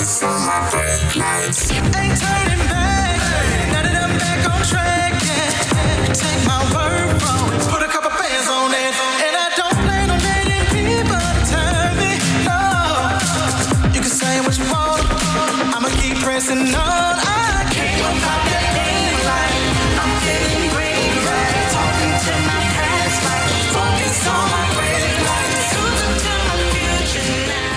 Focus on my brake lights. Ain't turning back. Now that I'm back on track, yeah. Take my word from it. Put a couple bands on it. And I don't plan on letting people turn me. No. You can say what you want. I'ma keep pressing on. I can't pop that thing like I'm getting green right. Talking to my past like focus on my brake lights. Cruising to my future now.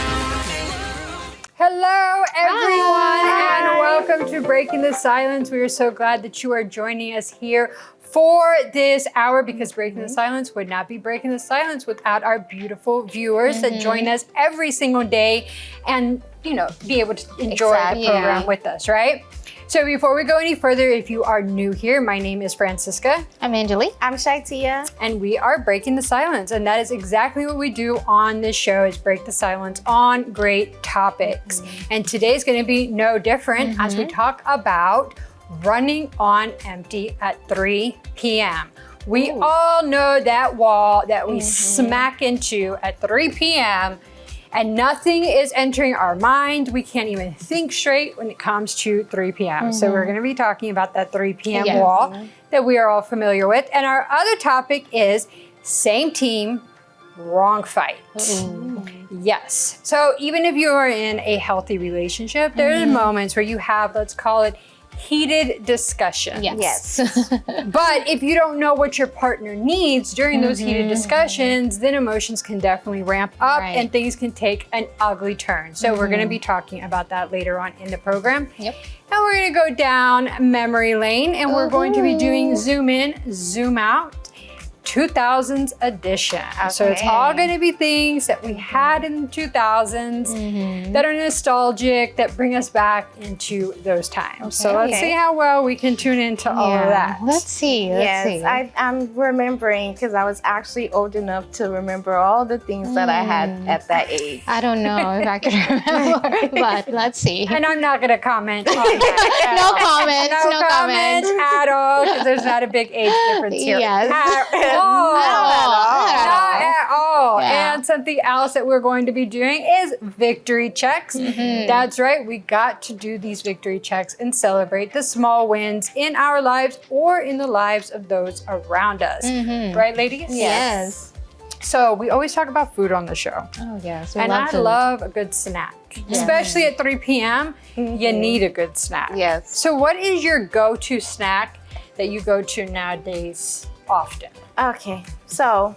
Hello, everyone, and welcome to Breaking the Silence. We are so glad that you are joining us here for this hour, because Breaking the Silence would not be Breaking the Silence without our beautiful viewers that join us every single day and, you know, be able to enjoy the program with us, right? So before we go any further, if you are new here, my name is Francisca. I'm Angeli. I'm Shaitia. And we are Breaking the Silence. And that is exactly what we do on this show, is break the silence on great topics. And today's going to be no different as we talk about running on empty at 3 p.m. We all know that wall that we smack into at 3 p.m. and nothing is entering our mind. We can't even think straight when it comes to 3 p.m. So we're going to be talking about that 3 p.m. wall that we are all familiar with. And our other topic is same team, wrong fight. Yes. So even if you are in a healthy relationship, there are moments where you have, let's call it, heated discussions. Yes. But if you don't know what your partner needs during those heated discussions, then emotions can definitely ramp up and things can take an ugly turn. So we're going to be talking about that later on in the program. Yep. And we're going to go down memory lane, and we're going to be doing zoom in, zoom out. 2000s edition. So it's all going to be things that we had in the 2000s that are nostalgic, that bring us back into those times. So let's see how well we can tune into all of that. Let's see. I'm remembering because I was actually old enough to remember all the things that I had at that age. I don't know if I can remember, but let's see. And I'm not going to comment on that. No comments. No comments at all, because there's not a big age difference here. Yes. Not at all. Yeah. And something else that we're going to be doing is victory checks. That's right. We got to do these victory checks and celebrate the small wins in our lives or in the lives of those around us. Right, ladies? Yes. So we always talk about food on the show. Oh, yes. And I love a good snack. Especially at 3 p.m., you need a good snack. Yes. So what is your go-to snack that you go to nowadays often? Okay, so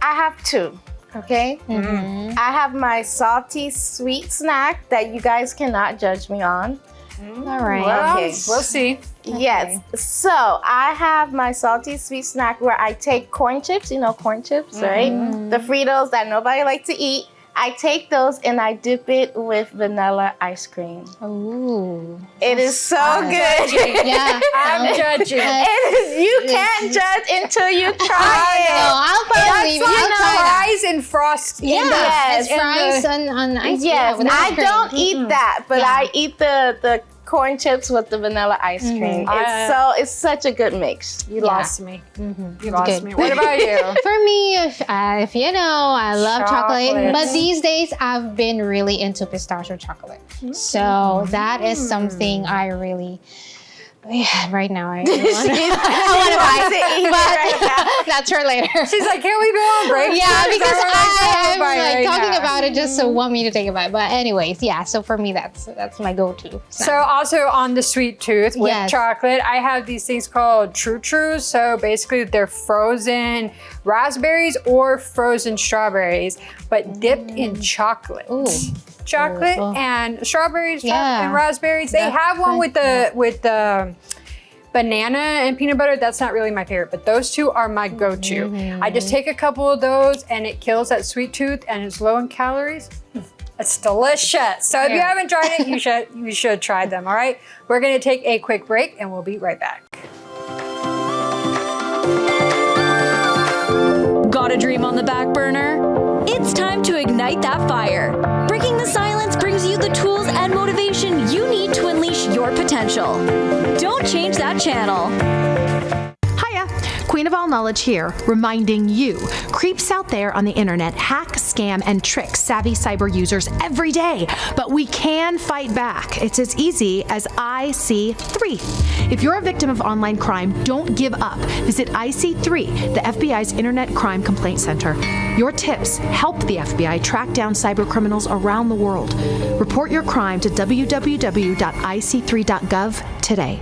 I have two, okay? I have my salty sweet snack that you guys cannot judge me on. All right. Well, Okay. we'll see. Yes, so I have my salty sweet snack where I take corn chips, you know corn chips, right? The Fritos that nobody likes to eat. I take those and I dip it with vanilla ice cream. Ooh. It is so good. Yeah. I'm judging. You can't judge until you try it. No, I'll probably That's like fries and frost. Yes, it's fries on ice cream. Yes, with ice I cream. don't eat that, but I eat the corn chips with the vanilla ice cream. It's such a good mix. You lost me. You lost good. me. What about you? For me, if you know, I love chocolate. Chocolate. But these days, I've been really into pistachio chocolate. So that is something I really... Yeah, right now I want to buy it, but that's for later. She's like, can't we go on break? Yeah, because I'm like right talking now. about it just to want me to take a bite. But anyways, yeah. So for me, that's my go-to. So also on the sweet tooth with Yes. chocolate, I have these things called True Trues. So basically they're frozen raspberries or frozen strawberries, but dipped in chocolate. Ooh. Chocolate Ooh. and strawberries Yeah. and raspberries. They have one with the banana and peanut butter. That's not really my favorite, but those two are my go-to. I just take a couple of those and it kills that sweet tooth and it's low in calories. It's delicious. So if you haven't tried it, you should try them, all right? We're gonna take a quick break and we'll be right back. Got a dream on the back burner? It's time to ignite that fire. Breaking the Silence brings you the tools and motivation you need to unleash your potential. Don't change that channel. Hiya. Queen of all knowledge here, reminding you, creeps out there on the internet hack, scam, and trick savvy cyber users every day. But we can fight back. It's as easy as IC3. If you're a victim of online crime, don't give up. Visit IC3, the FBI's Internet Crime Complaint Center. Your tips help the FBI track down cyber criminals around the world. Report your crime to www.ic3.gov today.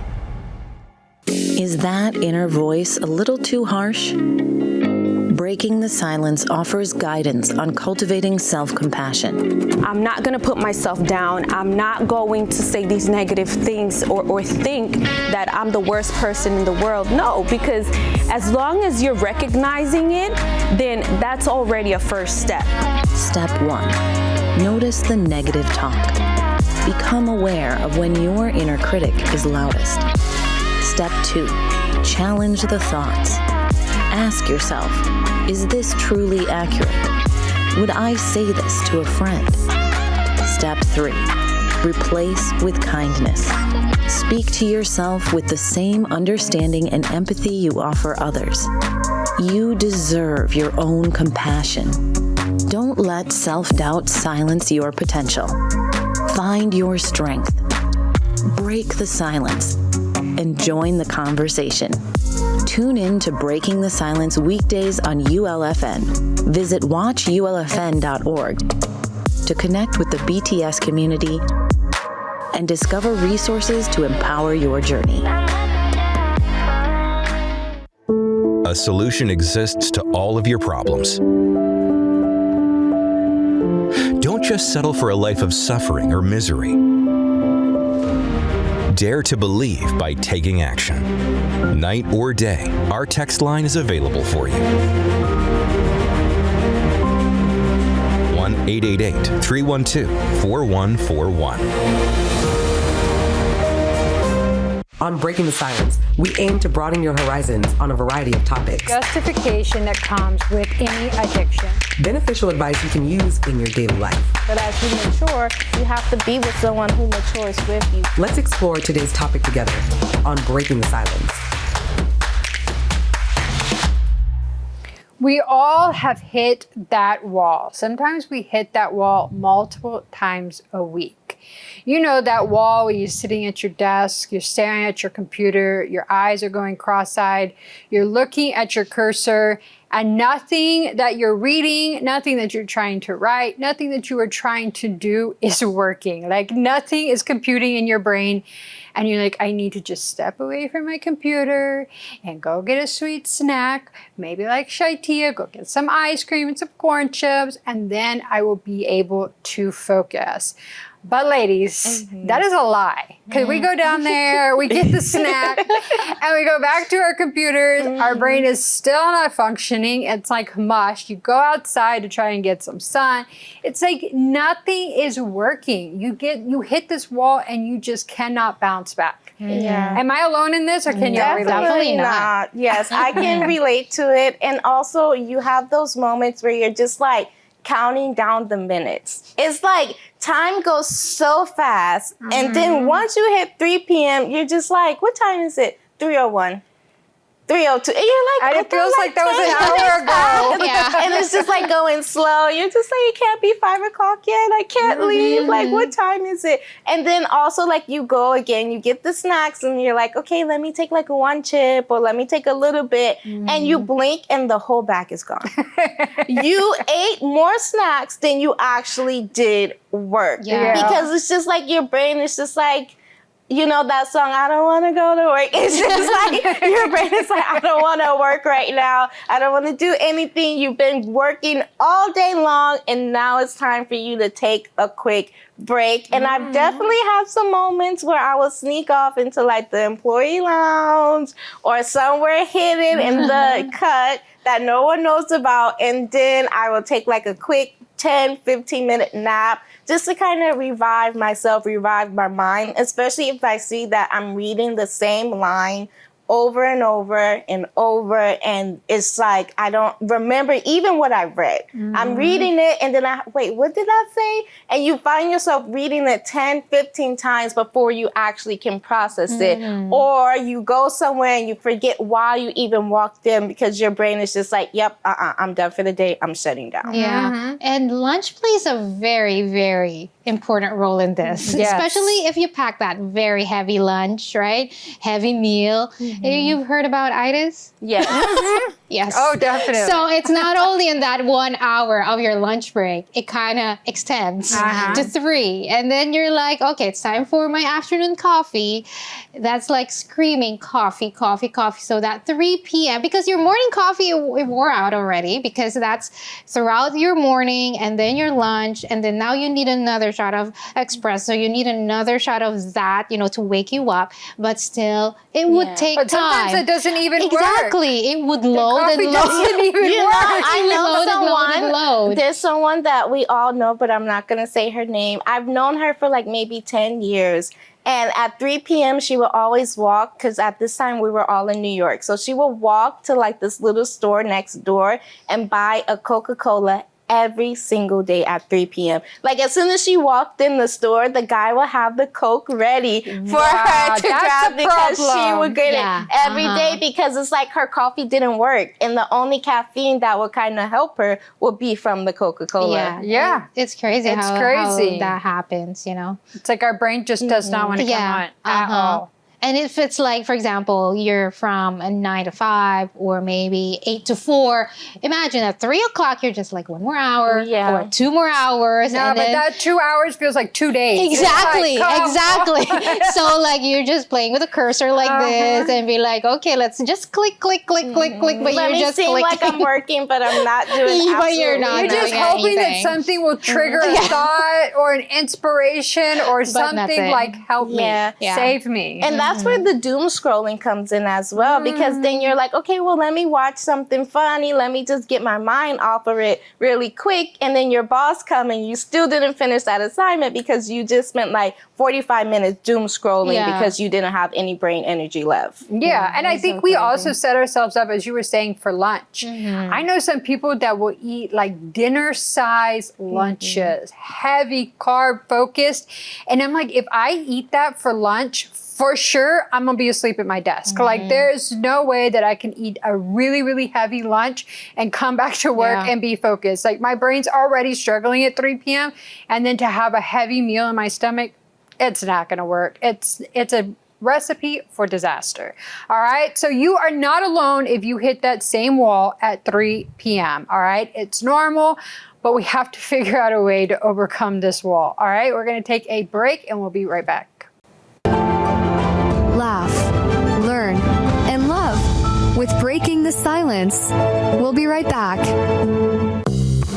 Is that inner voice a little too harsh? Breaking the Silence offers guidance on cultivating self-compassion. I'm not going to put myself down. I'm not going to say these negative things or think that I'm the worst person in the world. No, because as long as you're recognizing it, then that's already a first step. Step 1. Notice the negative talk. Become aware of when your inner critic is loudest. Step 2. Challenge the thoughts. Ask yourself, is this truly accurate? Would I say this to a friend? Step 3. Replace with kindness. Speak to yourself with the same understanding and empathy you offer others. You deserve your own compassion. Don't let self-doubt silence your potential. Find your strength. Break the silence and join the conversation. Tune in to Breaking the Silence weekdays on ULFN. Visit watchulfn.org to connect with the BTS community and discover resources to empower your journey. A solution exists to all of your problems. Don't just settle for a life of suffering or misery. Dare to believe by taking action. Night or day, our text line is available for you. 1-888-312-4141. On Breaking the Silence, we aim to broaden your horizons on a variety of topics. Justification that comes with any addiction. Beneficial advice you can use in your daily life. But as you mature, you have to be with someone who matures with you. Let's explore today's topic together on Breaking the Silence. We all have hit that wall. Sometimes we hit that wall multiple times a week. You know that wall where you're sitting at your desk, you're staring at your computer, your eyes are going cross-eyed, you're looking at your cursor, and nothing that you're reading, nothing that you're trying to write, nothing that you are trying to do is working. Like nothing is computing in your brain. And you're like, I need to just step away from my computer and go get a sweet snack, maybe like Shaitia, go get some ice cream and some corn chips, and then I will be able to focus. But ladies, that is a lie. Because we go down there, we get the snack, and we go back to our computers. Our brain is still not functioning. It's like mush. You go outside to try and get some sun. It's like nothing is working. You hit this wall and you just cannot bounce back. Yeah. Am I alone in this, or can y'all relate? Definitely not. Yes, I can relate to it. And also, you have those moments where you're just like counting down the minutes. It's like time goes so fast. And then once you hit 3 p.m., you're just like, what time is it? 3:01. 3:02. And you're like, And it feels like that was an hour ago. Yeah. And it's just like going slow. You're just like, it can't be 5 o'clock yet. I can't leave. Like, what time is it? And then also, like, you go again, you get the snacks, and you're like, okay, let me take like one chip, or let me take a little bit. And you blink, and the whole bag is gone. You ate more snacks than you actually did work. Yeah. Because it's just like your brain is just like, you know that song, I don't want to go to work. It's just like your brain is like, I don't want to work right now. I don't want to do anything. You've been working all day long, and now it's time for you to take a quick break. And I've definitely had some moments where I will sneak off into like the employee lounge or somewhere hidden in the cut that no one knows about. And then I will take like a quick 10, 15-minute nap just to kind of revive myself, revive my mind, especially if I see that I'm reading the same line over and over and over. And it's like, I don't remember even what I read. I'm reading it and then wait, what did that say? And you find yourself reading it 10, 15 times before you actually can process it. Or you go somewhere and you forget why you even walked in because your brain is just like, yep, I'm done for the day. I'm shutting down. Yeah. And lunch plays a very, very important role in this, especially if you pack that very heavy lunch, right? Heavy meal. You've heard about itis? Yes. Yes. Oh, definitely. So it's not only in that 1 hour of your lunch break, it kind of extends to 3. And then you're like, okay, it's time for my afternoon coffee. That's like screaming coffee, coffee, coffee. So that 3 p.m., because your morning coffee, it wore out already because that's throughout your morning and then your lunch. And then now you need another shot of espresso. You need another shot of that, to wake you up. But still, it would take but time. sometimes it doesn't even work. Exactly. It would load and Coffee load. doesn't even work. I know someone. Load. There's someone that we all know, but I'm not going to say her name. I've known her for like maybe 10 years. And at 3 p.m., she would always walk, because at this time we were all in New York. So she would walk to like this little store next door and buy a Coca-Cola every single day at 3 p.m. Like as soon as she walked in the store, the guy would have the Coke ready for her to grab because she would get it every day because it's like her coffee didn't work. And the only caffeine that would kind of help her would be from the Coca-Cola. Yeah. It's crazy how that happens, It's like our brain just does not want to come on at all. And if it's like, for example, you're from a 9 to 5 or maybe 8 to 4, imagine at 3 o'clock, you're just like 1 more hour or 2 more hours. No, and but that 2 hours feels like 2 days. Exactly, like, exactly. So like you're just playing with a cursor like this and be like, okay, let's just click, click, click, click, click. But Let you're me just seem clicking. like I'm working, but I'm not doing But you're not You're just doing hoping that anything. something will trigger a thought or an inspiration or something nothing. like help me, save me. And that's where the doom scrolling comes in as well, because then you're like, okay, well, let me watch something funny. Let me just get my mind off of it really quick. And then your boss come and you still didn't finish that assignment because you just spent like 45 minutes doom scrolling because you didn't have any brain energy left. Yeah, and I think we also set ourselves up, as you were saying, for lunch. I know some people that will eat like dinner-size lunches, heavy carb focused. And I'm like, if I eat that for lunch, for sure, I'm gonna be asleep at my desk. Like there's no way that I can eat a really, really heavy lunch and come back to work and be focused. Like my brain's already struggling at 3 p.m. And then to have a heavy meal in my stomach, it's not gonna work. It's a recipe for disaster. All right, so you are not alone if you hit that same wall at 3 p.m. All right, it's normal, but we have to figure out a way to overcome this wall. All right, we're gonna take a break and we'll be right back. Laugh, learn, and love with Breaking the Silence. We'll be right back.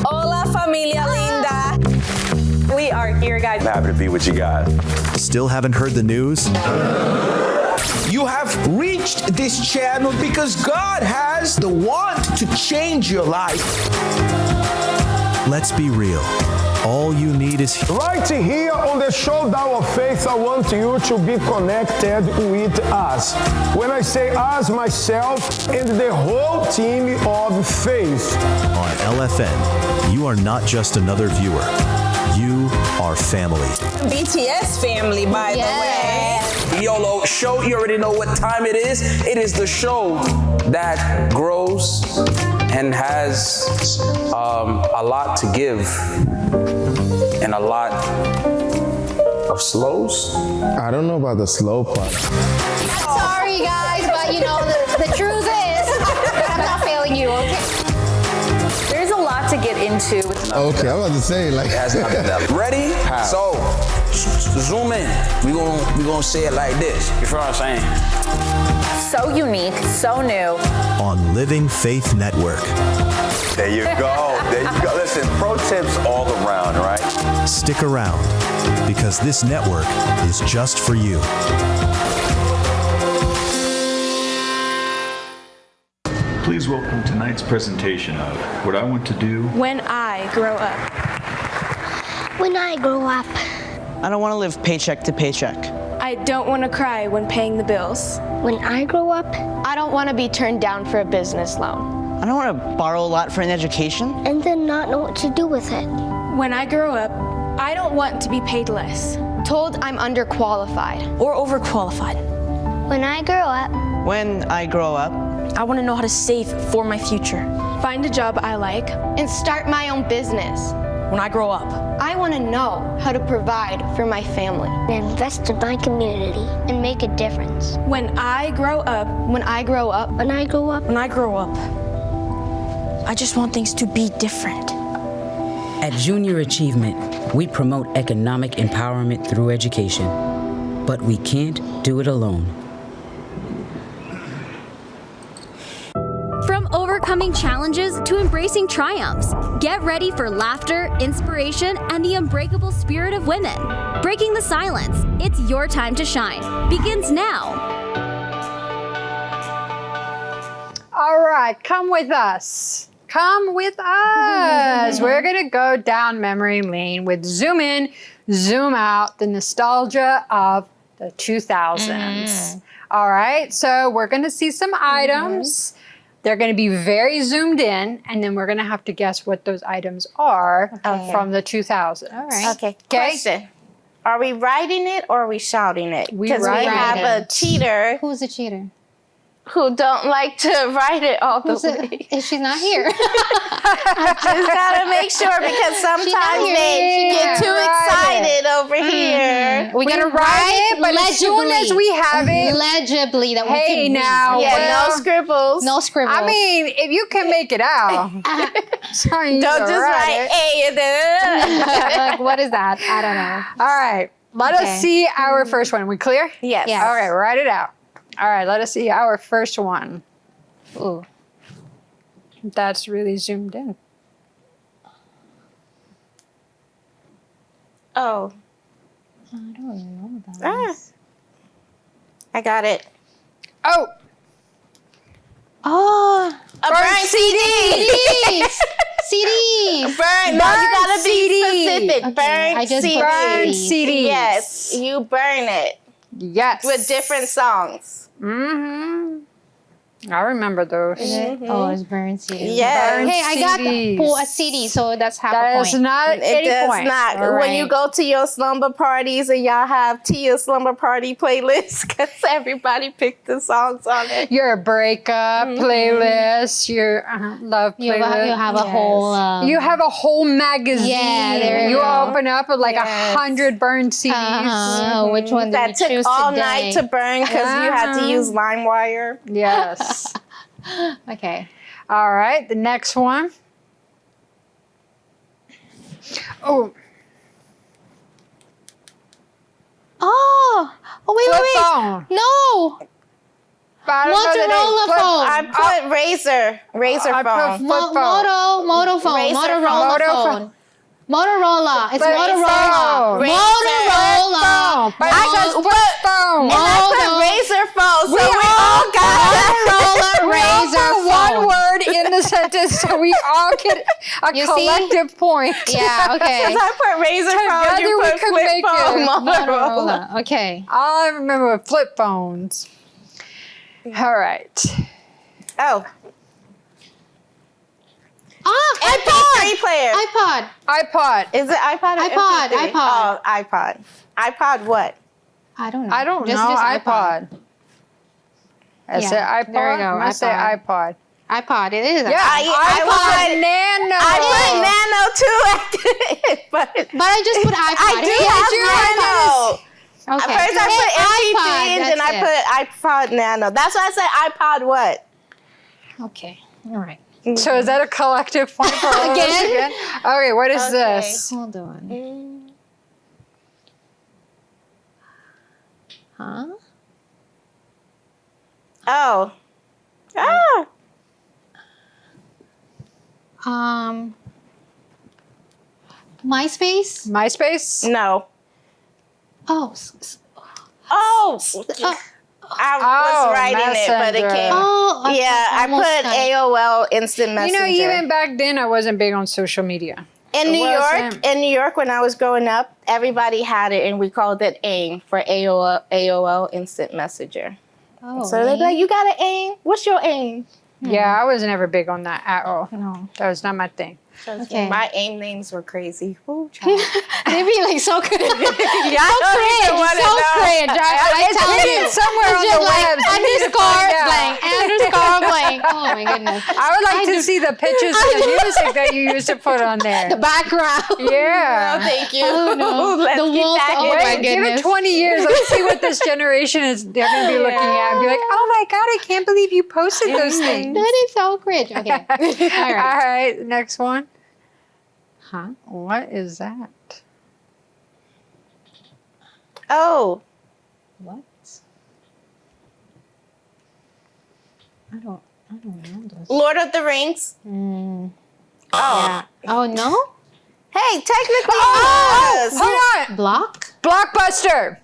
Hola, familia linda. We are here, guys. Happy to be what you got. Still haven't heard the news? You have reached this channel because God has the want to change your life. Let's be real. All you need is right here on the Showdown of Faith. I want you to be connected with us. When I say us, myself and the whole team of Faith. On LFN, you are not just another viewer. You are family. BTS family, by the way. YOLO show, you already know what time it is. It is the show that grows and has a lot to give and a lot of slows. I don't know about the slow part. Sorry, guys, but the truth is, I'm not failing you, okay? There's a lot to get into. Okay, I'm about to say, like... Ready? So, zoom in. We gonna say it like this. You feel what I'm saying? So unique, so new. On Living Faith Network. There you go. There you go. Listen, pro tips all around, right? Stick around, because this network is just for you. Please welcome tonight's presentation of What I Want to Do When I Grow Up. When I grow up. I don't want to live paycheck to paycheck. I don't want to cry when paying the bills. When I grow up, I don't want to be turned down for a business loan. I don't want to borrow a lot for an education. And then not know what to do with it. When I grow up, I don't want to be paid less. Told I'm underqualified. Or overqualified. When I grow up. When I grow up, I want to know how to save for my future. Find a job I like. And start my own business. When I grow up, I want to know how to provide for my family. And invest in my community and make a difference. When I grow up. When I grow up. When I grow up. When I grow up. I just want things to be different. At Junior Achievement, we promote economic empowerment through education, but we can't do it alone. From overcoming challenges to embracing triumphs, get ready for laughter, inspiration, and the unbreakable spirit of women. Breaking the Silence, it's your time to shine, begins now. All right, come with us. Come with us. We're going to go down memory lane with zoom in, zoom out, the nostalgia of the 2000s. All right, so we're going to see some items. They're going to be very zoomed in, and then we're going to have to guess what those items are from the 2000s. All right. Okay. Question. Are we writing it or are we shouting it? Because we have a cheater. Who's a cheater? Who don't like to write it all the way. Is she not here? I just gotta make sure because sometimes they get too excited over here. We gotta write it, but legibly. as soon as we have it legibly, that we hey can now, read. Yeah, no scribbles. No scribbles. I mean, if you can make it out, don't just write A and then. Like, what is that? I don't know. All right, let us see our first one. We clear? Yes. All right, write it out. All right, let us see our first one. Ooh. That's really zoomed in. Oh. I don't know that. I got it. Oh. Oh. A burn CD. CDs. CDs. Burn. No, you gotta be specific. Okay, Burn I just CD. put Burn CDs. Yes, you burn it. Yes. With different songs. Mm-hmm. I remember those. Oh, it's burn CD. Yes. Burn Hey, I got CDs. a CD, so that's half That a is point. not It any does point. not. All When you right. go to your slumber parties and y'all have Tia's slumber party playlist, because everybody picked the songs on it. Your breakup playlist, your love You playlist. have a whole. You have a whole magazine. Yeah, there you you go. open up with like 100 burned CDs. Which one did That you took choose all today? night to burn because you had to use LimeWire. Yes. Okay. All right, the next one. Oh. Oh, wait. Phone. No. Motorola phone. I put Razor I phone. put flip phone. Moto phone. Razor Motorola phone. phone. Motorola. It's But Motorola. Razor. Motorola. But I said flip phone. And I put Razor phone, so we all got Motorola Razor put one phone. word in the sentence so we all get a You see? collective point. Yeah, okay. Because I put Razor phone, Together you we put can flip make phone, it. Motorola. Okay. All I remember were flip phones. All right. Oh. MP3 player. iPod. Is it iPod or iPod, MP3? iPod. Oh, iPod. iPod what? I don't know. I don't know. Just iPod. I Yeah, said iPod. there we go, I say iPod. iPod. iPod. It is. Yeah, iPod Nano. I put Nano too. but I just put iPod. I do Hey, have did you Nano. Okay. First I put MP3 iPod, and then I that's put iPod Nano. That's why I said iPod what? Okay. All right. So is that a collective point for all of us again? Okay, what is this? Hold on. Huh? Oh. MySpace? MySpace? No. Oh. I was writing it, but it Messenger. came. Oh, okay, yeah, I almost put got it. AOL Instant Messenger. You know, even back then, I wasn't big on social media. In New York, when I was growing up, everybody had it, and we called it AIM for AOL Instant Messenger. Oh, so they'd be like, "You got an AIM? What's your AIM?" Yeah, I was never big on that at all. No, that was not my thing. Okay. My AIM names were crazy. They'd be like so cringe. Yeah, so cringe. I tell you. Somewhere on the web. Underscore blank. Oh my goodness. I would like to see the pictures of the music that you used to put on there. The background. Yeah. No, thank you. Oh, no. Let's the keep wolf. that Oh my Give goodness. it 20 years. Let's see what this generation is going to be looking at and be like, oh my God, I can't believe you posted those things. That is so cringe. Okay. All right. All right. Next one. Huh? What is that? Oh. What? I don't know this. Lord of the Rings. Oh. Yeah. Oh no? Hey, technically, Hold on. Block? Blockbuster.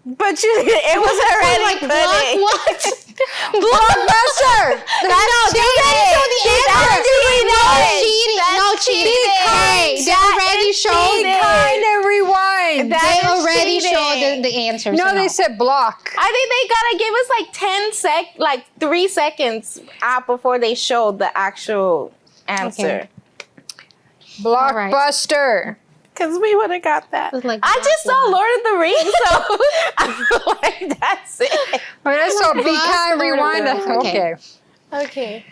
But it was already like put block in. what? Blockbuster. No cheating. Hey, they already showed it. Kind of rewind. They already showed the answer. No, they said block. I think they gotta give us like 3 seconds out before they showed the actual answer. Okay. Blockbuster. Because we would have got that. Like I just saw Lord of the Rings, so I feel like that's it. I mean, that's all be kind rewind. Okay. Okay.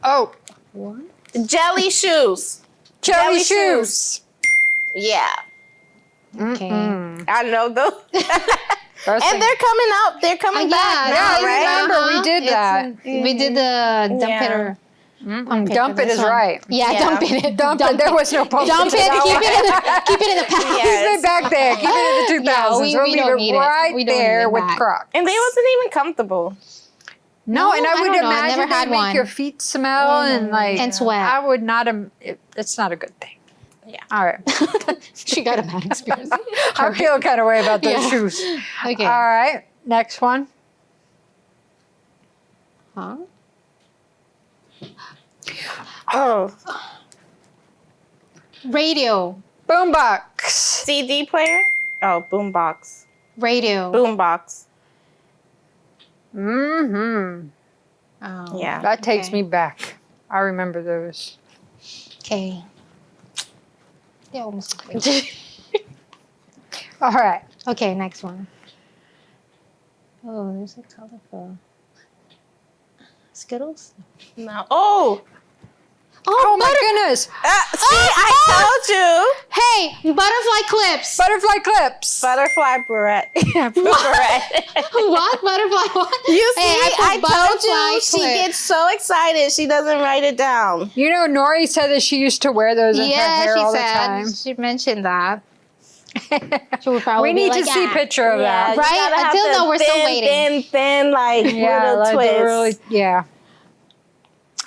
Oh. What? Jelly shoes. Jelly shoes. Yeah. Okay. I know those. And they're coming out. They're coming back now, I right? remember we did that. We did the dump it or dump it is right. Yeah, dump it. Dump it. There was no pumpkin. Dump it. Keep it in the past. Keep it back there. Keep it in the 2000s. we we'll don't leave need it it. right We don't there need it with back. Crocs. And they wasn't even comfortable. No, and I would don't know. I imagine never had they make one. your feet smell and like And sweat. I would not. It's not a good thing. Yeah. All right. She got a bad experience. I feel kind of way about those shoes. Okay. All right. Next one. Huh? Oh. Radio. Boombox. CD player? Oh, boombox. Radio. Boombox. Mm-hmm. Oh. Yeah. That takes me back. I remember those. Okay. They almost. All right. Okay, next one. Oh, there's a colorful. Skittles? No. Oh. Oh my goodness. I told you. Hey, butterfly clips. Butterfly clips. Butterfly barrette. What? Butterfly what? You see, Hey, I told you butterfly she clip. gets so excited she doesn't write it down. You know, Nori said that she used to wear those in her hair all the time. She mentioned that. She would probably We need be to like, see a picture of that. Right? Until now, we're still waiting. Thin, like little like twist. the really, yeah.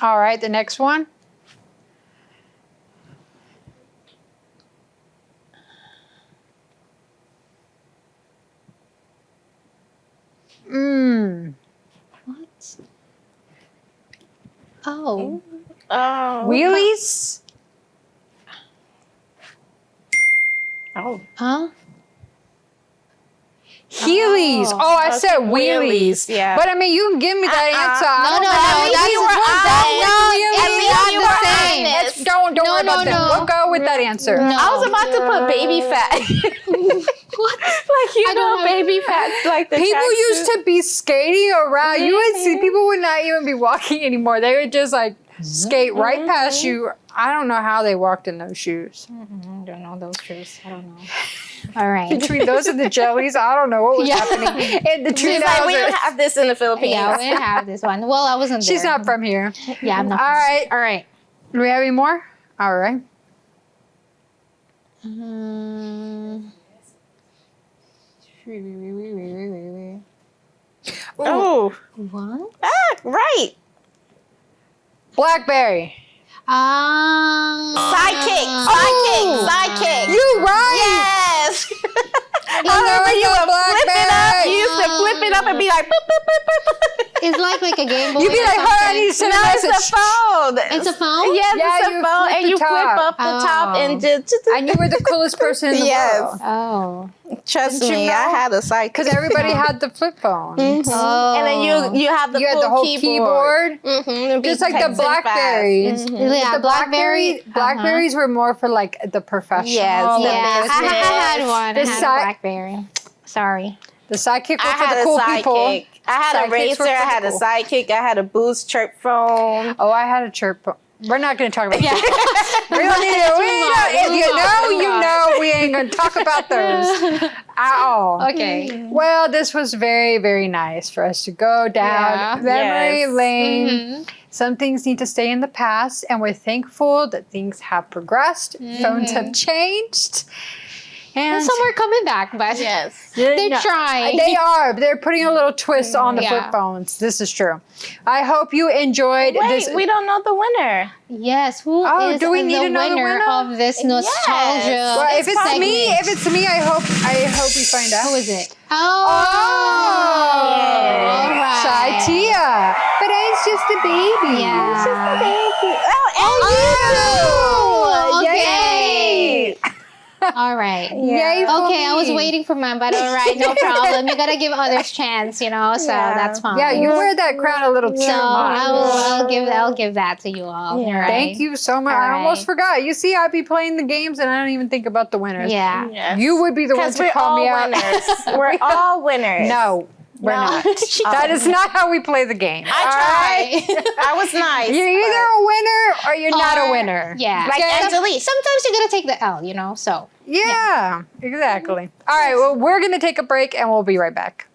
All right, the next one. What? Oh. Wheelies? Oh. Huh? Heelys. Oh, I said wheelies. Yeah. But I mean, you can give me that answer. I don't know. Don't worry about that. We'll go with that answer. I was about to put baby fat. What? Like, you know, baby fat. Like the People used to be skating around. You would see people would not even be walking anymore. They would just like skate right past you. I don't know how they walked in those shoes. I don't know those shoes. I don't know. All right. Between those and the jellies, I don't know what was happening in the 2000s. She's like, we don't have this in the Philippines. Yeah, we didn't have this one. Well, I wasn't there. She's not from here. Yeah, I'm not. All right. All right. Do we have any more? All right. Oh. What? Ah, right. Blackberry. Sidekick. You right. Yes. However, you would flip it up. You used to flip it up and be like, boop, boop, boop, boop, boop. It's like a Game Boy. You'd be like, hold on, I need to send a message. It's a phone. It's a phone? Yes, Yeah, it's a you phone. flip And the you flip top. up the top and just. And you were the coolest person in the world. Oh. Trust Didn't you me, know? I had a sidekick. Because everybody had the flip phone. Oh. And then you have the You had the whole keyboard. Just like the Blackberries. Yeah, The Blackberries were more for like the professional. Yes, Yes, I had one. The I had a Blackberry. Sorry. The sidekick I was for had the a cool sidekick. people. I had a Sidekicks racer, were I for the had a cool. sidekick, I had a Boost chirp phone. Oh, I had a chirp phone. We're not going to talk about that. We don't need to. If you know, you know. We ain't going to talk about those at all. Okay. Well, this was very, very nice for us to go down memory lane. Some things need to stay in the past, and we're thankful that things have progressed. Phones have changed. And some are coming back, but they're trying. They are. They're putting a little twist on the flip phones. This is true. I hope you enjoyed this. We don't know the winner. Yes, who is do we need the to know the winner of this nostalgia? Well, if it's me, I hope we find out. Who is it? Oh, all right. Shy Tia. But it's just a baby. Yeah. It's just a baby. Oh, you! okay. Yay! All right. Yay for Okay, I was me. waiting for mine, but all right, no problem. You gotta give others chance, so that's fine. Yeah, you wear that crown a little too So much. I'll give that to you all. Yeah. All right. Thank you so much. All I almost right. forgot. You see, I'd be playing the games and I don't even think about the winners. Yeah. Yes. You would be the one to call me out. We're all winners. No, we're not. That is not how we play the game. I tried. I was nice. You're either a winner or you're not a winner. Yeah. Like Angelique. Sometimes you gotta take the L, so. Yeah, exactly. All right, well, we're going to take a break and we'll be right back.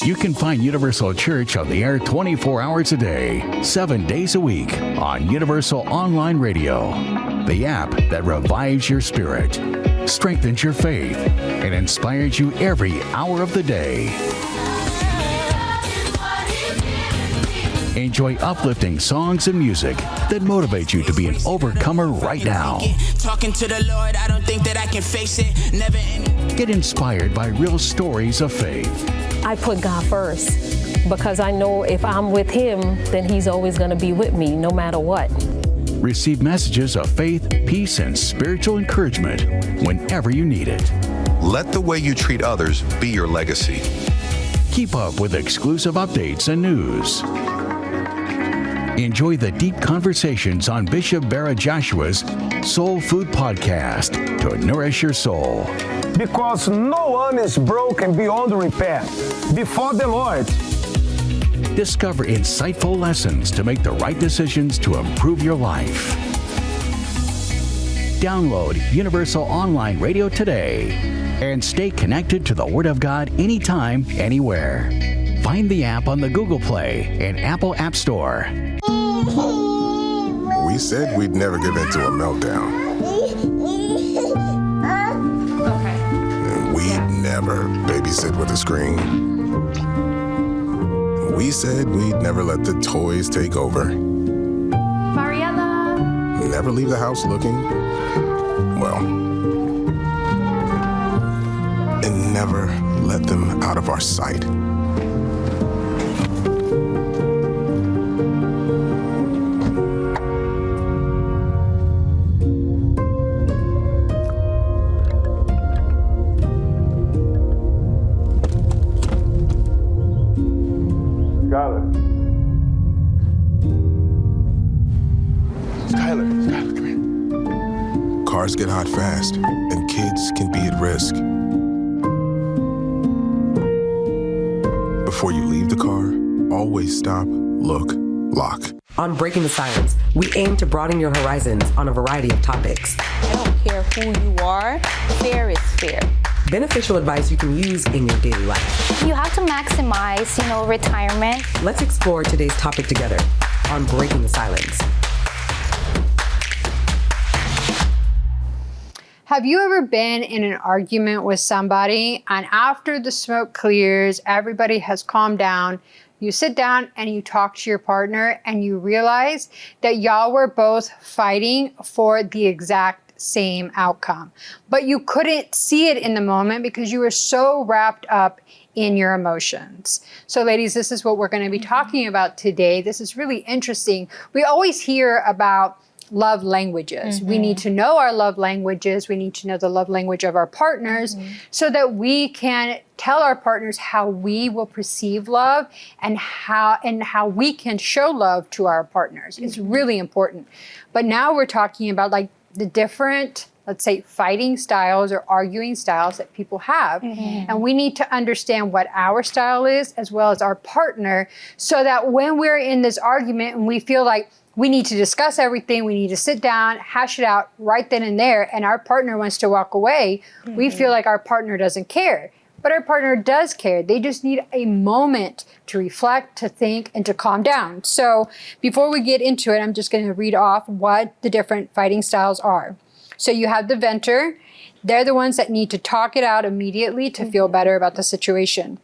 You can find Universal Church on the air 24 hours a day, 7 days a week on Universal Online Radio, the app that revives your spirit, strengthens your faith, and inspires you every hour of the day. Enjoy uplifting songs and music that motivate you to be an overcomer right now. Talking to the Lord, I don't think that I can face it. Never Get inspired by real stories of faith. I put God first because I know if I'm with Him, then He's always going to be with me no matter what. Receive messages of faith, peace, and spiritual encouragement whenever you need it. Let the way you treat others be your legacy. Keep up with exclusive updates and news. Enjoy the deep conversations on Bishop Barra Joshua's Soul Food Podcast to nourish your soul. Because no one is broken beyond repair before the Lord. Discover insightful lessons to make the right decisions to improve your life. Download Universal Online Radio today and stay connected to the Word of God anytime, anywhere. Find the app on the Google Play and Apple App Store. We said we'd never give in to a meltdown. We'd never babysit with a screen. We said we'd never let the toys take over. Mariella! Never leave the house looking, well, and never let them out of our sight. Skylar, come here. Cars get hot fast, and kids can be at risk. Before you leave the car, always stop, look, lock. On Breaking the Silence, we aim to broaden your horizons on a variety of topics. I don't care who you are, fair is fair. Beneficial advice you can use in your daily life. You have to maximize, retirement. Let's explore today's topic together on Breaking the Silence. Have you ever been in an argument with somebody and after the smoke clears, everybody has calmed down, you sit down and you talk to your partner and you realize that y'all were both fighting for the exact same outcome. But you couldn't see it in the moment because you were so wrapped up in your emotions. So ladies, this is what we're going to be talking about today. This is really interesting. We always hear about love languages. We need to know our love languages. We need to know the love language of our partners so that we can tell our partners how we will perceive love and how we can show love to our partners. It's really important. But now we're talking about like the different, let's say, fighting styles or arguing styles that people have. And we need to understand what our style is as well as our partner so that when we're in this argument and we feel like we need to discuss everything, we need to sit down, hash it out right then and there, and our partner wants to walk away, we feel like our partner doesn't care. But our partner does care. They just need a moment to reflect, to think, and to calm down. So before we get into it, I'm just going to read off what the different fighting styles are. So you have the venter. They're the ones that need to talk it out immediately to feel better about the situation.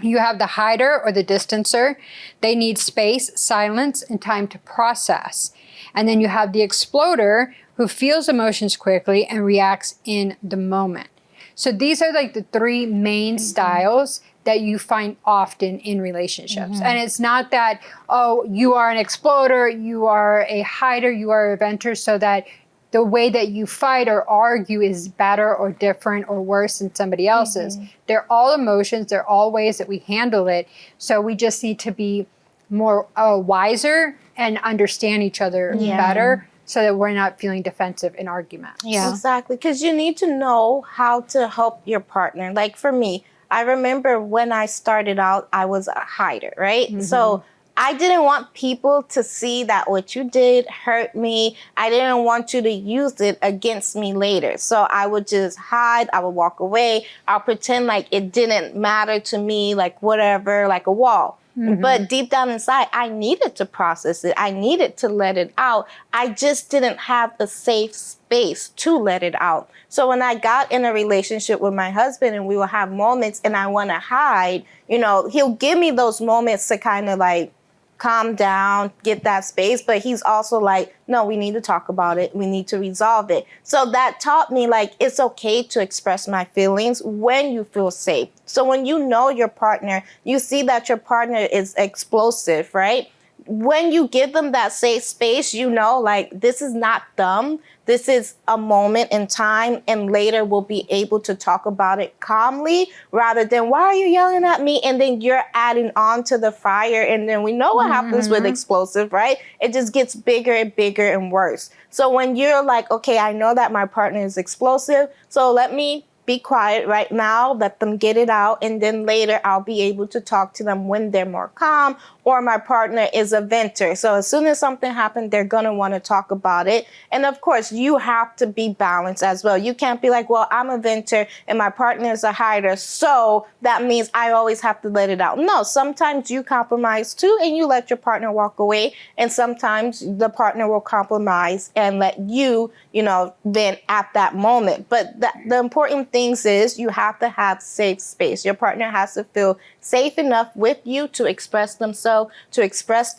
You have the hider or the distancer. They need space, silence, and time to process. And then you have the exploder who feels emotions quickly and reacts in the moment. So these are like the three main styles that you find often in relationships. And it's not that, oh, you are an exploder, you are a hider, you are a venter, so that the way that you fight or argue is better or different or worse than somebody else's. They're all emotions. They're all ways that we handle it. So we just need to be more wiser and understand each other better so that we're not feeling defensive in argument. Exactly. Because you need to know how to help your partner. Like for me, I remember when I started out, I was a hider, right? So I didn't want people to see that what you did hurt me. I didn't want you to use it against me later. So I would just hide. I would walk away. I'll pretend like it didn't matter to me, like whatever, like a wall. But deep down inside, I needed to process it. I needed to let it out. I just didn't have a safe space to let it out. So when I got in a relationship with my husband and we will have moments and I want to hide, you know, he'll give me those moments to kind of like calm down, get that space. But he's also like, no, we need to talk about it. We need to resolve it. So that taught me like, it's okay to express my feelings when you feel safe. So when you know your partner, you see that your partner is explosive, right? When you give them that safe space, you know, like, this is not dumb. This is a moment in time, and later we'll be able to talk about it calmly rather than, why are you yelling at me? And then you're adding on to the fire. And then we know what happens with explosive, right? It just gets bigger and bigger and worse. So when you're like, okay, I know that my partner is explosive, so let me be quiet right now, let them get it out, and then later I'll be able to talk to them when they're more calm, or my partner is a venter. So as soon as something happens, they're going to want to talk about it. And of course, you have to be balanced as well. You can't be like, well, I'm a venter and my partner is a hider, so that means I always have to let it out. No, sometimes you compromise too, and you let your partner walk away. And sometimes the partner will compromise and let you, you know, vent at that moment. But the important things is you have to have safe space. Your partner has to feel safe enough with you to express themselves, to express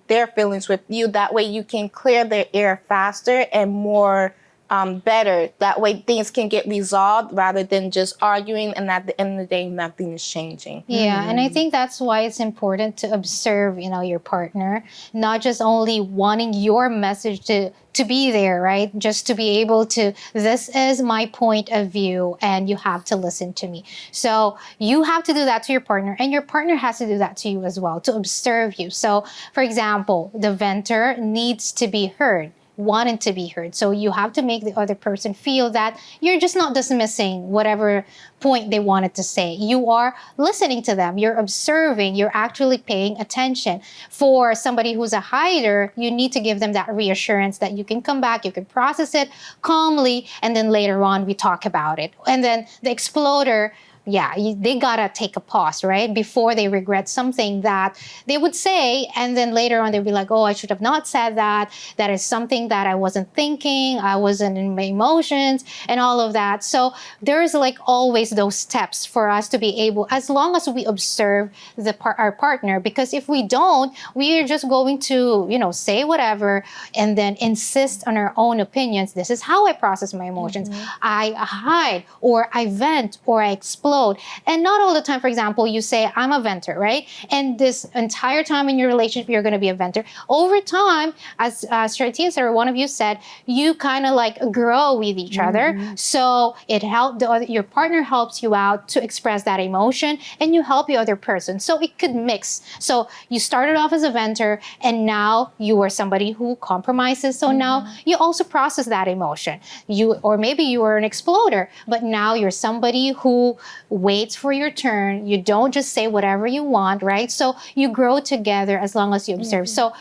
their feelings with you. That way you can clear their air faster and more better. That way things can get resolved rather than just arguing, and at the end of the day, nothing is changing. Yeah, and I think that's why it's important to observe, you know, your partner, not just only wanting your message to be there, right? Just to be able to, this is my point of view and you have to listen to me. So you have to do that to your partner, and your partner has to do that to you as well, to observe you. So for example, the venter needs to be heard, wanting to be heard. So you have to make the other person feel that you're just not dismissing whatever point they wanted to say. You are listening to them. You're observing. You're actually paying attention. For somebody who's a hider, you need to give them that reassurance that you can come back, you can process it calmly, and then later on we talk about it. And then the exploder, they gotta take a pause, right? Before they regret something that they would say, and then later on they'll be like, oh, I should have not said that. That is something that I wasn't thinking, I wasn't in my emotions, and all of that. So there's like always those steps for us to be able, as long as we observe our partner, because if we don't, we are just going to, say whatever and then insist on our own opinions. This is how I process my emotions. I hide, or I vent, or I explode. And not all the time, for example, you say, I'm a venter, right? And this entire time in your relationship, you're going to be a venter. Over time, as Shartia or one of you said, you kind of like grow with each other. So it helped, your partner helps you out to express that emotion, and you help the other person. So it could mix. So you started off as a venter, and now you are somebody who compromises. So now you also process that emotion. Or maybe you are an exploder, but now you're somebody who waits for your turn. You don't just say whatever you want, right? So you grow together as long as you observe. So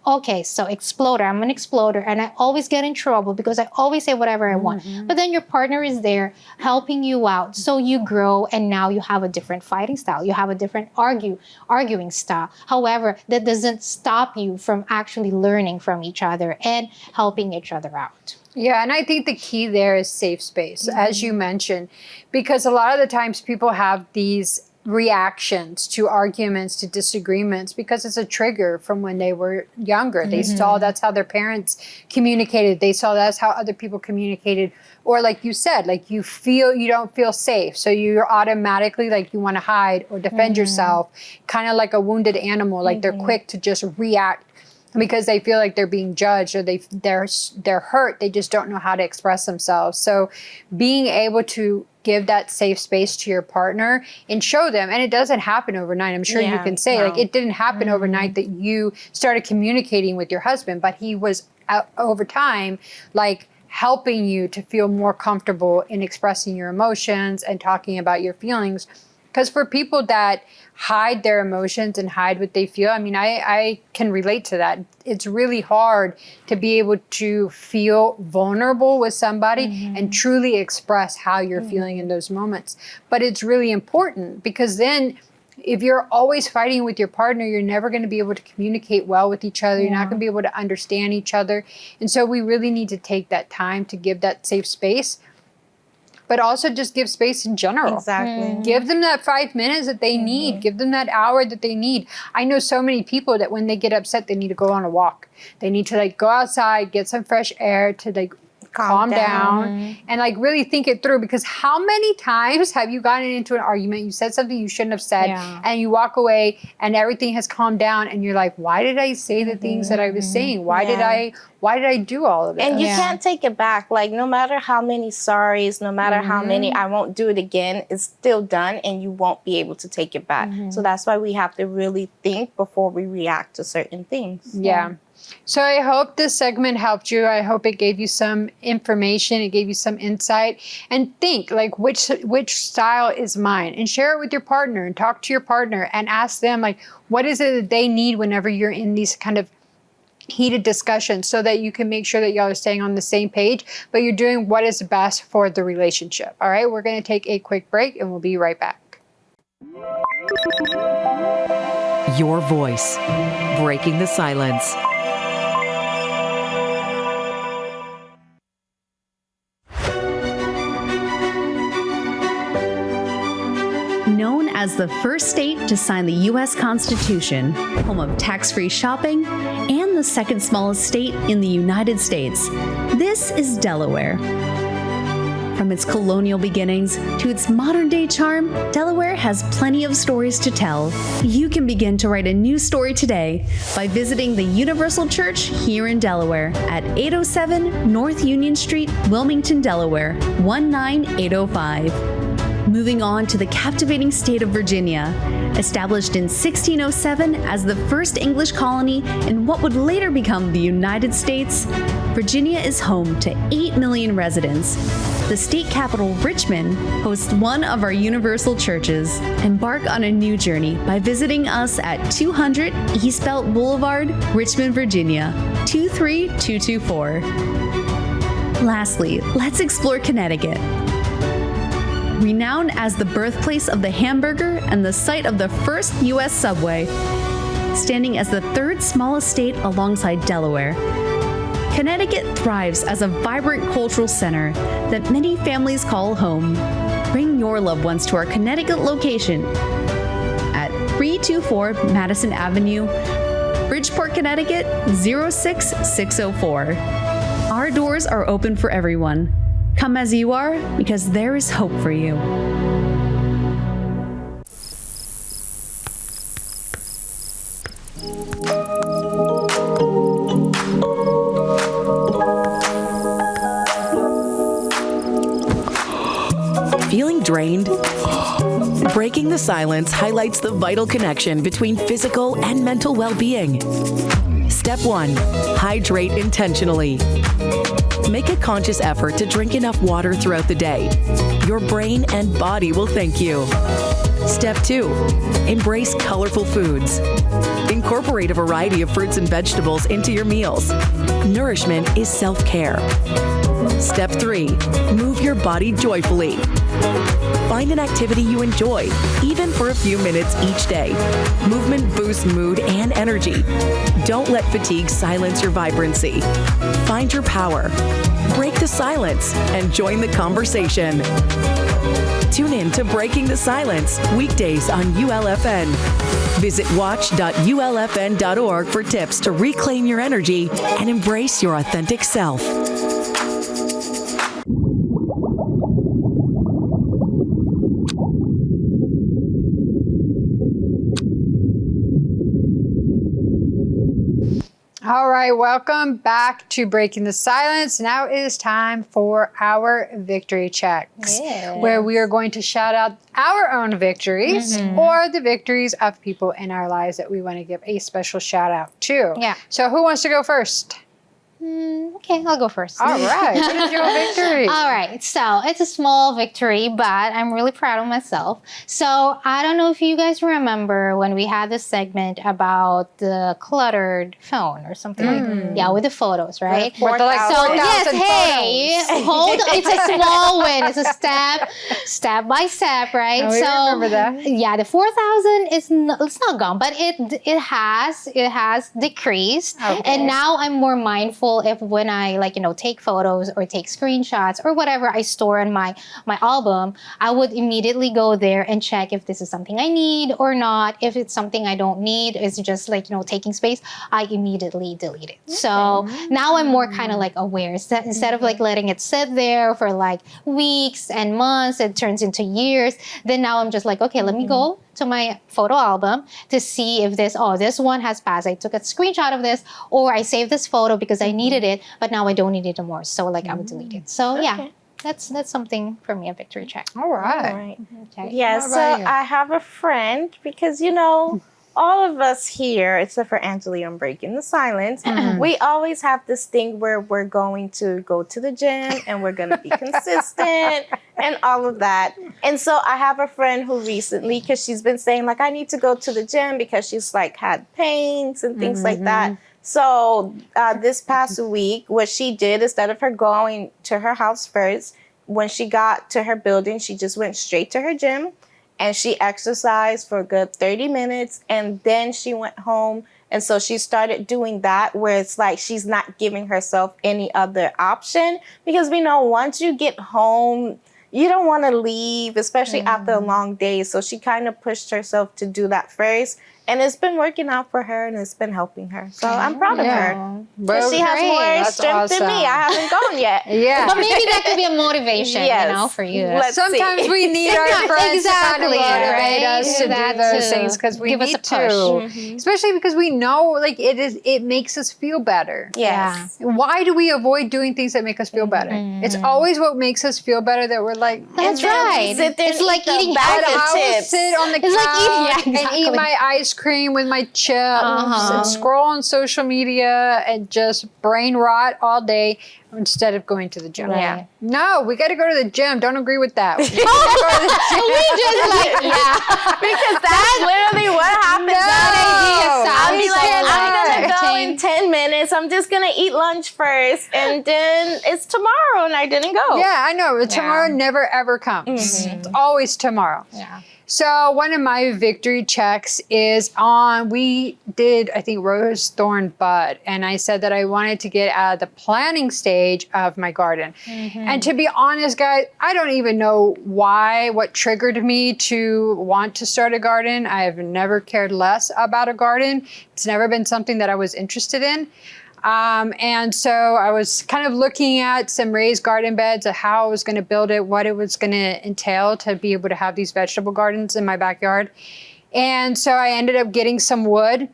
okay, so exploder, I'm an exploder, and I always get in trouble because I always say whatever I want. But then your partner is there helping you out. So you grow, and now you have a different fighting style. You have a different arguing style. However, that doesn't stop you from actually learning from each other and helping each other out. Yeah, and I think the key there is safe space, as you mentioned, because a lot of the times people have these reactions to arguments, to disagreements, because it's a trigger from when they were younger. They saw that's how their parents communicated. They saw that's how other people communicated. Or like you said, like you don't feel safe. So you're automatically like you want to hide or defend yourself, kind of like a wounded animal. Like they're quick to just react because they feel like they're being judged, or they're hurt. They just don't know how to express themselves. So being able to give that safe space to your partner and show them, and it doesn't happen overnight. I'm sure you can say, like, it didn't happen overnight that you started communicating with your husband, but he was over time, like, helping you to feel more comfortable in expressing your emotions and talking about your feelings. Because for people that hide their emotions and hide what they feel, I mean, I can relate to that. It's really hard to be able to feel vulnerable with somebody and truly express how you're feeling in those moments. But it's really important, because then if you're always fighting with your partner, you're never going to be able to communicate well with each other. You're not going to be able to understand each other. And so we really need to take that time to give that safe space, but also just give space in general. Exactly. Give them that 5 minutes that they need. Give them that hour that they need. I know so many people that when they get upset, they need to go on a walk. They need to like go outside, get some fresh air to like calm down and like really think it through. Because how many times have you gotten into an argument, you said something you shouldn't have said, and you walk away and everything has calmed down and you're like, why did I say the things that I was saying? Why did I do all of it? And you can't take it back. Like, no matter how many sorries, no matter how many I won't do it again, it's still done, and you won't be able to take it back. So that's why we have to really think before we react to certain things. Yeah. So I hope this segment helped you. I hope it gave you some information. It gave you some insight. And think, like, which style is mine? And share it with your partner and talk to your partner and ask them, like, what is it that they need whenever you're in these kind of heated discussions, so that you can make sure that y'all are staying on the same page, but you're doing what is best for the relationship. All right, we're going to take a quick break and we'll be right back. Your voice, breaking the silence. Known as the first state to sign the U.S. Constitution, home of tax-free shopping, and the second smallest state in the United States, this is Delaware. From its colonial beginnings to its modern-day charm, Delaware has plenty of stories to tell. You can begin to write a new story today by visiting the Universal Church here in Delaware at 807 North Union Street, Wilmington, Delaware, 19805. Moving on to the captivating state of Virginia. Established in 1607 as the first English colony in what would later become the United States, Virginia is home to 8 million residents. The state capital, Richmond, hosts one of our universal churches. Embark on a new journey by visiting us at 200 East Belt Boulevard, Richmond, Virginia, 23224. Lastly, let's explore Connecticut. renowned as the birthplace of the hamburger and the site of the first U.S. subway, standing as the third smallest state alongside Delaware. Connecticut thrives as a vibrant cultural center that many families call home. Bring your loved ones to our Connecticut location at 324 Madison Avenue, Bridgeport, Connecticut 06604. Our doors are open for everyone. Come as you are, because there is hope for you. Feeling drained? Breaking the Silence highlights the vital connection between physical and mental well-being. Step 1. Hydrate intentionally. Make a conscious effort to drink enough water throughout the day. Your brain and body will thank you. Step 2. Embrace colorful foods. Incorporate a variety of fruits and vegetables into your meals. Nourishment is self-care. Step 3. Move your body joyfully. Find an activity you enjoy, even for a few minutes each day. Movement boosts mood and energy. Don't let fatigue silence your vibrancy. Find your power. Break the silence and join the conversation. Tune in to Breaking the Silence, weekdays on ULFN. Visit watch.ulfn.org for tips to reclaim your energy and embrace your authentic self. All right, welcome back to Breaking the Silence. Now it is time for our victory checks, where we are going to shout out our own victories or the victories of people in our lives that we want to give a special shout out to. Yeah. So who wants to go first? Okay, I'll go first. All right. What is your victory? All right. So it's a small victory, but I'm really proud of myself. So I don't know if you guys remember when we had this segment about the cluttered phone or something like that. Yeah, with the photos, right? With the, like, so 4,000 yes, hey, photos. hold on. It's a small win. It's a step by step, right? Oh, so I remember that. Yeah, the 4,000 is it's not gone, but it has decreased, and now I'm more mindful if when I take photos or take screenshots or whatever I store in my album, I would immediately go there and check if this is something I need or not. If it's something I don't need, it's just taking space, I immediately delete it. So now I'm more kind of aware. Instead of letting it sit there for weeks and months, it turns into years. Then now I'm just okay, let me go to my photo album to see if this one has passed. I took a screenshot of this, or I saved this photo because I needed it, but now I don't need it anymore. So I would delete it. So yeah, that's something for me, a victory check. All right. Okay. Yeah, so I have a friend because, all of us here, except for Angela on Breaking the Silence, we always have this thing where we're going to go to the gym and we're going to be consistent and all of that. And so I have a friend who recently, because she's been saying I need to go to the gym because she's had pains and things like that. So this past week, what she did, instead of her going to her house first, when she got to her building, she just went straight to her gym. And she exercised for a good 30 minutes, and then she went home. And so she started doing that, where it's she's not giving herself any other option. Because we know once you get home, you don't want to leave, especially after a long day. So she kind of pushed herself to do that first. And it's been working out for her, and it's been helping her. So I'm proud of her. Well, she has more strength than me. I haven't gone yet. Yeah. But maybe that could be a motivation, for you. Sometimes we need our friends to kind of motivate us to do those things, because we need to. Especially because we know it makes us feel better. Yes. Why do we avoid doing things that make us feel better? It's always what makes us feel better that we're that's right. It's like eating I healthy will chips. sit on the couch and eat my ice cream with my chips and scroll on social media and just brain rot all day instead of going to the gym. Yeah. No, we got to go to the gym. Don't agree with that. We just because that's literally what happens. No. I'll be I'm gonna go in 10 minutes so I'm just gonna eat lunch first, and then it's tomorrow, and I didn't go. Yeah, I know. Tomorrow never ever comes. It's always tomorrow. Yeah. So one of my victory checks is we did, I think, rose thorn bud. And I said that I wanted to get out of the planting stage of my garden. And to be honest, guys, I don't even know what triggered me to want to start a garden. I have never cared less about a garden. It's never been something that I was interested in. And so I was kind of looking at some raised garden beds of how I was going to build it, what it was going to entail to be able to have these vegetable gardens in my backyard. And so I ended up getting some wood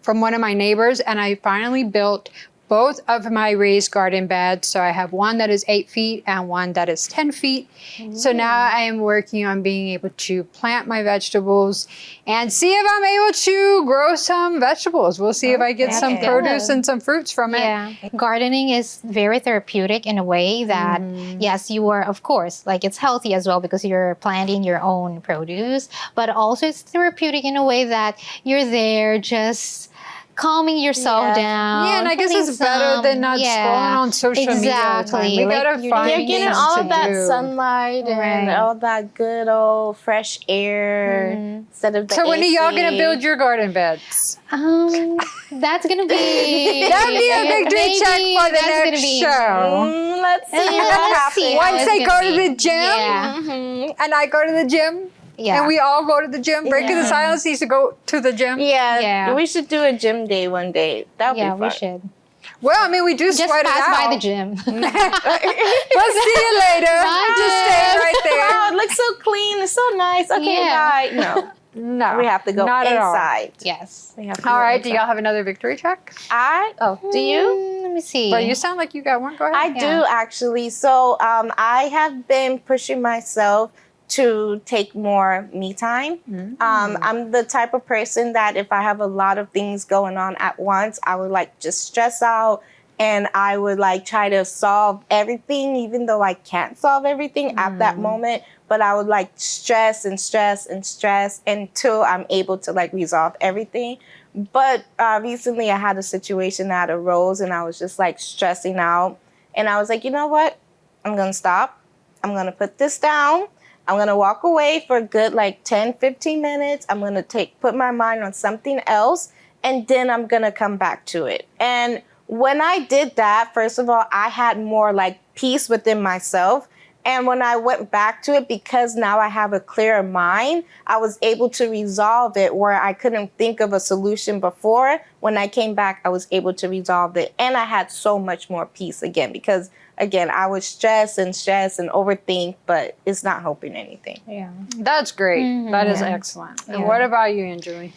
from one of my neighbors, and I finally built both of my raised garden beds. So I have one that is 8 feet and one that is 10 feet. So now I am working on being able to plant my vegetables and see if I'm able to grow some vegetables. We'll see if I get some produce and some fruits from it. Yeah. Gardening is very therapeutic in a way that, yes, you are, of course, like it's healthy as well because you're planting your own produce, but also it's therapeutic in a way that you're there just calming yourself down. Yeah, and I guess it's better than not scrolling on social media all the time. We gotta find You're getting things all to of that do. sunlight and all that good old fresh air instead of the So when are y'all AC. gonna build your garden beds? That's gonna be that'd be a victory check for the next show. Let's see what happens. Once they go to the gym, and I go to the gym. Yeah. And we all go to the gym. Breaking the Silence needs to go to the gym. Yeah. We should do a gym day one day. That would be fun. we should. Well, I mean, we do Just sweat it out. pass by the gym. We'll see you later. Just stay right there. Wow, it looks so clean. It's so nice. Okay, bye. No, we have to go not at all. inside. Yes. We have to All go right. inside. Do y'all have another victory check? Do you? Let me see. Well, you sound like you got one. Go ahead. I do actually. So I have been pushing myself to take more me time. I'm the type of person that if I have a lot of things going on at once, I would like just stress out and I would like try to solve everything, even though I can't solve everything at that moment. But I would like stress and stress and stress until I'm able to like resolve everything. But recently I had a situation that arose and I was just like stressing out. And I was like, you know what? I'm going to stop. I'm going to put this down. I'm going to walk away for a good like 10, 15 minutes. I'm going to put my mind on something else, and then I'm going to come back to it. And when I did that, first of all, I had more like peace within myself. And when I went back to it, because now I have a clearer mind, I was able to resolve it where I couldn't think of a solution before. When I came back, I was able to resolve it. And I had so much more peace again because, again, I would stress and overthink, but it's not helping anything. Yeah. That's great. That is excellent. And what about you, Anjali?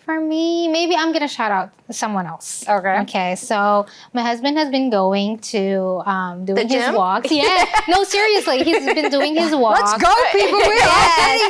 For me, maybe I'm gonna shout out someone else. Okay. Okay. So my husband has been going to doing his gym? walks. Yeah. No, seriously, he's been doing his walks. Let's go, people.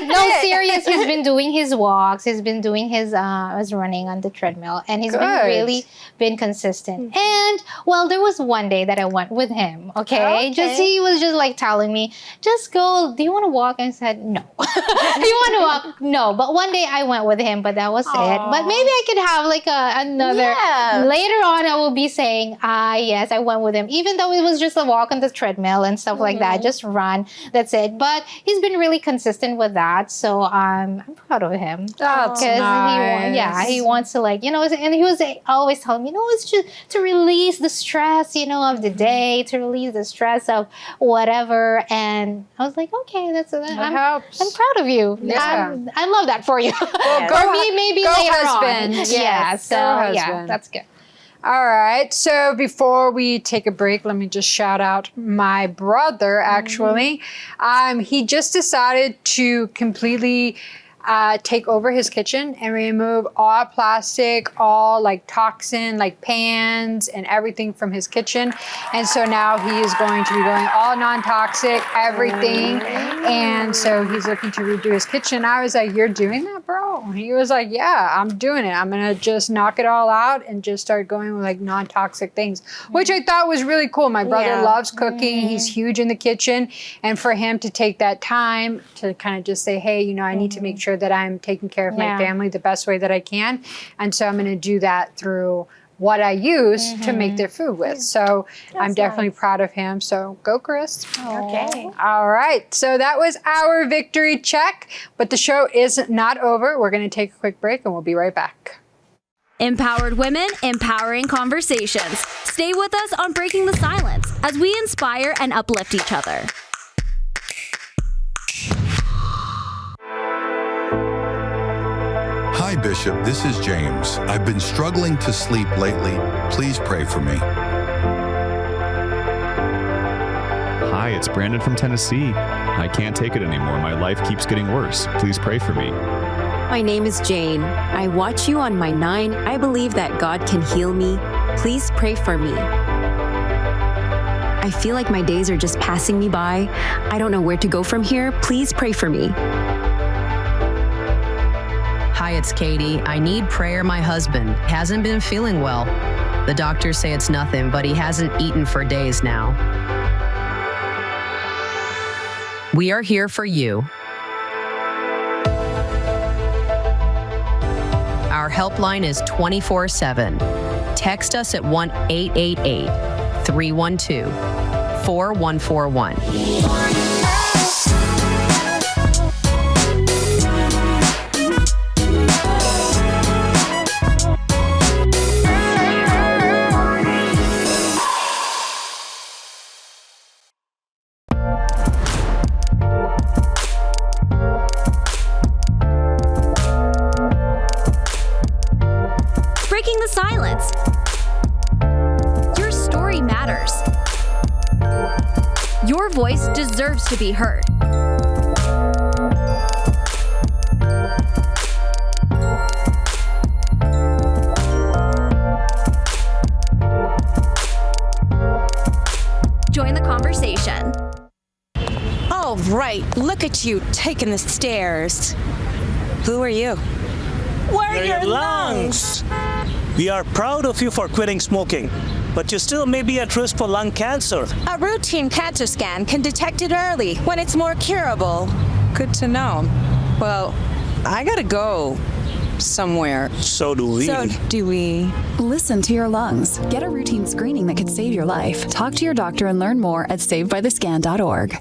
No, serious. He's been doing his walks. He's been doing his running on the treadmill, and he's been really been consistent. And well, there was one day that I went with him. Okay. He was just like telling me, just go. Do you want to walk? And I said no. Do you want to walk? No. But one day I went with him, but that was it. But maybe I could have like another. Yeah. Later on, I will be saying, yes, I went with him, even though it was just a walk on the treadmill and stuff like that, just run. That's it. But he's been really consistent with that, so I'm proud of him. That's nice. He wants to like, and he was always telling me, it's just to release the stress, of the day, to release the stress of whatever. And I was like, okay, that helps. I'm proud of you. Yeah. I love that for you. Well, for me, maybe go later husband. on. Yes, So go yeah, husband. that's good. All right. So before we take a break, let me just shout out my brother, actually. He just decided to completely take over his kitchen and remove all plastic, all like toxin, like pans and everything from his kitchen. And so now he is going to be going all non-toxic, everything. And so he's looking to redo his kitchen. I was like, you're doing that, bro? He was like, yeah, I'm doing it. I'm going to just knock it all out and just start going with like non-toxic things, which I thought was really cool. My brother loves cooking. He's huge in the kitchen. And for him to take that time to kind of just say, hey, I need to make sure sure that I'm taking care of my family the best way that I can. And so I'm going to do that through what I use to make their food with. So I'm definitely proud of him. So go, Chris. Okay. All right. So that was our victory check, but the show is not over. We're going to take a quick break and we'll be right back. Empowered women, empowering conversations. Stay with us on Breaking the Silence as we inspire and uplift each other. Hi, Bishop. This is James. I've been struggling to sleep lately. Please pray for me. Hi, it's Brandon from Tennessee. I can't take it anymore. My life keeps getting worse. Please pray for me. My name is Jane. I watch you on my 9. I believe that God can heal me. Please pray for me. I feel like my days are just passing me by. I don't know where to go from here. Please pray for me. Hi, it's Katie. I need prayer. My husband hasn't been feeling well. The doctors say it's nothing, but he hasn't eaten for days now. We are here for you. Our helpline is 24/7. Text us at 1-888-312-4141. Breaking the silence. Your story matters. Your voice deserves to be heard. Join the conversation. All right, look at you taking the stairs. Who are you? We're your lungs. We are proud of you for quitting smoking, but you still may be at risk for lung cancer. A routine cancer scan can detect it early when it's more curable. Good to know. Well, I gotta go somewhere. So do we. Listen to your lungs. Get a routine screening that could save your life. Talk to your doctor and learn more at savedbythescan.org.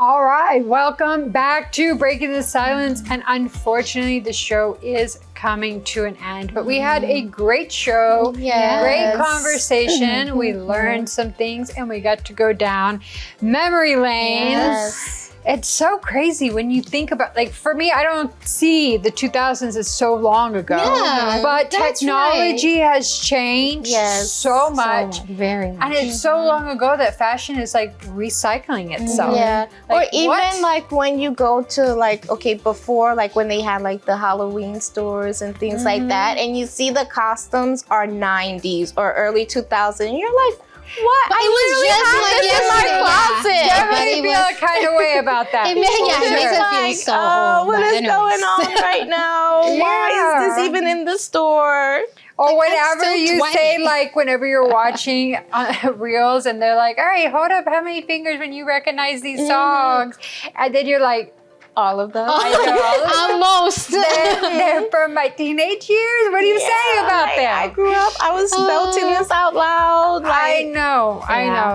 All right, welcome back to Breaking the Silence. And unfortunately, the show is coming to an end. But we had a great show, great conversation. We learned some things and we got to go down memory lane. Yes. It's so crazy when you think about, like, for me, I don't see the 2000s as so long ago. Yeah, but that's technology has changed so much. Very much. And it's so long ago that fashion is like recycling itself. Yeah. Like, or even like when you go to like, okay, before, like when they had like the Halloween stores and things like that, and you see the costumes are 90s or early 2000s, and you're like, what? But I literally have this in my closet. Definitely feel a kind of way about that. It makes it feel so old. What is going on right now? Why is this even in the store? Or Like, whenever you say, like, whenever you're watching reels and they're like, all right, hold up, how many fingers when you recognize these songs? And then you're like, all of them. I know all of them. Almost. They're from my teenage years. What do you say about them? I grew up, I was belting this out loud. I know.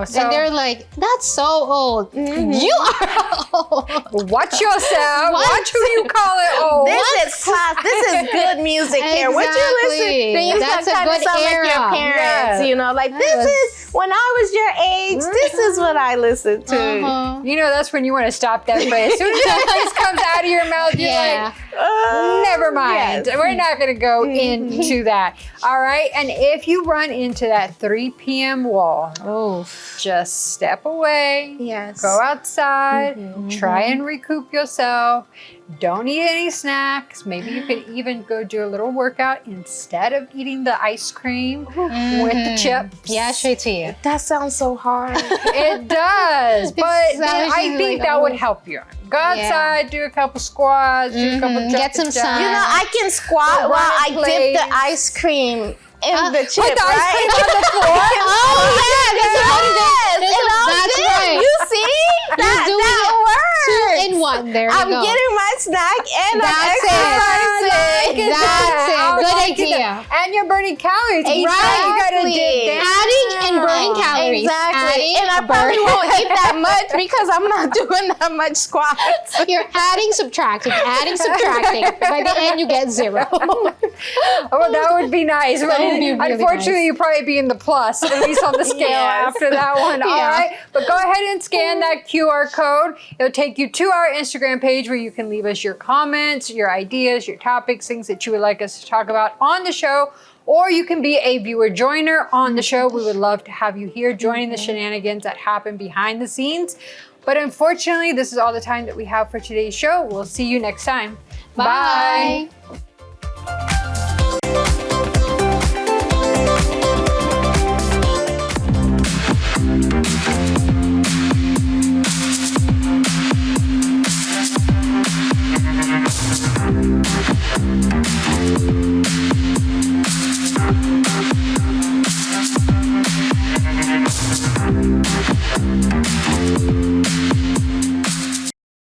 So, and they're like, that's so old. You are old. Watch yourself. Watch who you call it old. This is class. This is good music here. What you listen? Then you That's a kind of good sound like your era. parents, you know, like this is when I was your age. This is what I listened to. You know, that's when you want to stop that phrase. As soon as that phrase comes out of your mouth, you're like, never mind. Yes. We're not going to go into that. All right. And if you run into that 3 p.m. wall, just step away. Yes. Go outside. Try and recoup yourself. Don't eat any snacks. Maybe you could even go do a little workout instead of eating the ice cream with the chips. Yeah, straight to you. That sounds so hard. It does, but I think that would help you. Go outside, do a couple squats, do a couple Get some sun. You know, I can squat while I dip the ice cream in the chip, put the ice cream right? on the floor. That's right. You see? that works. 2 in 1. There you I'm go. getting my snack and That's I'm exercising. That's it. I Good like idea. And you're burning calories. Exactly. You gotta dig down. Adding and burning calories. Exactly. Adding And I probably won't eat that much because I'm not doing that much squats. You're adding, subtracting, adding, subtracting. By the end, you get 0. Oh, that would be nice. But would be really unfortunately, nice. you'd probably be in the plus, at least on the scale after that one. All right. But go ahead and scan that QR code. It'll take you to our Instagram page where you can leave us your comments, your ideas, your topics, things that you would like us to talk about on the show. Or you can be a viewer joiner on the show. We would love to have you here joining the shenanigans that happen behind the scenes. But unfortunately, this is all the time that we have for today's show. We'll see you next time. Bye. Bye.